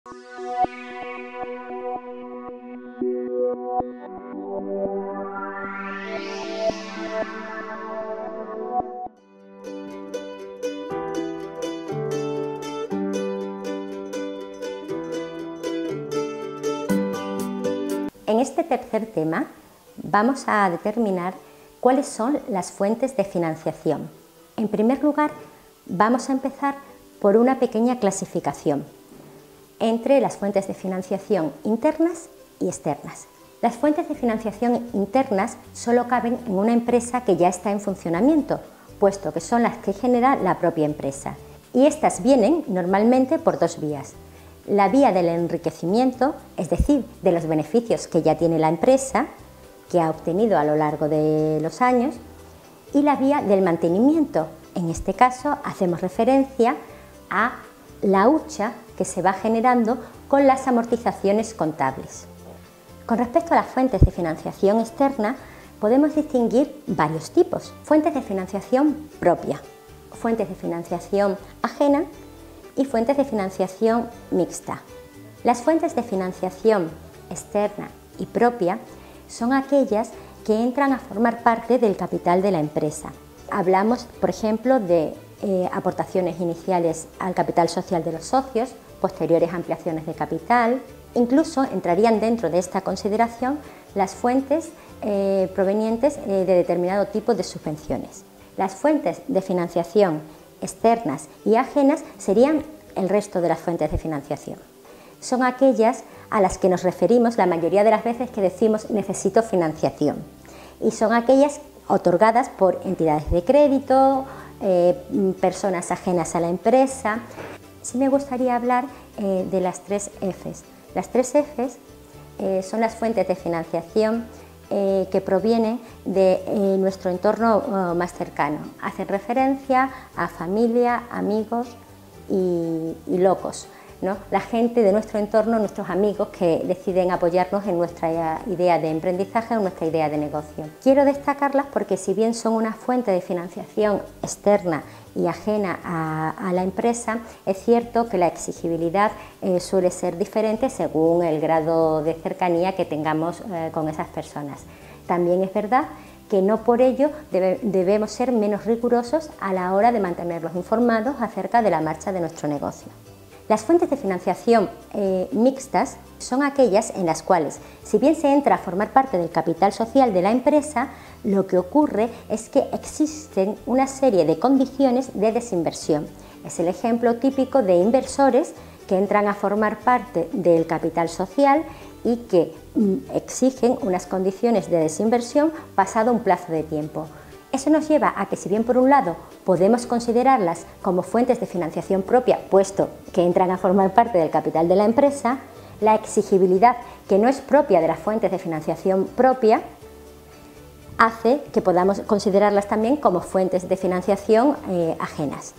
En este tercer tema vamos a determinar cuáles son las fuentes de financiación. En primer lugar, vamos a empezar por una pequeña clasificación entre las fuentes de financiación internas y externas. Las fuentes de financiación internas solo caben en una empresa que ya está en funcionamiento, puesto que son las que genera la propia empresa. Y estas vienen normalmente por dos vías. La vía del enriquecimiento, es decir, de los beneficios que ya tiene la empresa, que ha obtenido a lo largo de los años, y la vía del mantenimiento. En este caso hacemos referencia a la hucha que se va generando con las amortizaciones contables. Con respecto a las fuentes de financiación externa, podemos distinguir varios tipos. Fuentes de financiación propia, fuentes de financiación ajena y fuentes de financiación mixta. Las fuentes de financiación externa y propia son aquellas que entran a formar parte del capital de la empresa. Hablamos, por ejemplo, de aportaciones iniciales al capital social de los socios, posteriores ampliaciones de capital. Incluso entrarían dentro de esta consideración las fuentes provenientes de determinado tipo de subvenciones. Las fuentes de financiación externas y ajenas serían el resto de las fuentes de financiación. Son aquellas a las que nos referimos la mayoría de las veces que decimos necesito financiación, y son aquellas otorgadas por entidades de crédito, personas ajenas a la empresa. Sí me gustaría hablar de las tres Fs. Las tres Fs son las fuentes de financiación que provienen de nuestro entorno más cercano. Hacen referencia a familia, amigos y locos, ¿no? La gente de nuestro entorno, nuestros amigos que deciden apoyarnos en nuestra idea de emprendizaje o nuestra idea de negocio. Quiero destacarlas porque si bien son una fuente de financiación externa y ajena a la empresa, es cierto que la exigibilidad suele ser diferente según el grado de cercanía que tengamos con esas personas. También es verdad que no por ello debemos ser menos rigurosos a la hora de mantenerlos informados acerca de la marcha de nuestro negocio. Las fuentes de financiación mixtas son aquellas en las cuales, si bien se entra a formar parte del capital social de la empresa, lo que ocurre es que existen una serie de condiciones de desinversión. Es el ejemplo típico de inversores que entran a formar parte del capital social y que exigen unas condiciones de desinversión pasado un plazo de tiempo. Eso nos lleva a que, si bien por un lado podemos considerarlas como fuentes de financiación propia, puesto que entran a formar parte del capital de la empresa, la exigibilidad, que no es propia de las fuentes de financiación propia, hace que podamos considerarlas también como fuentes de financiación ajenas.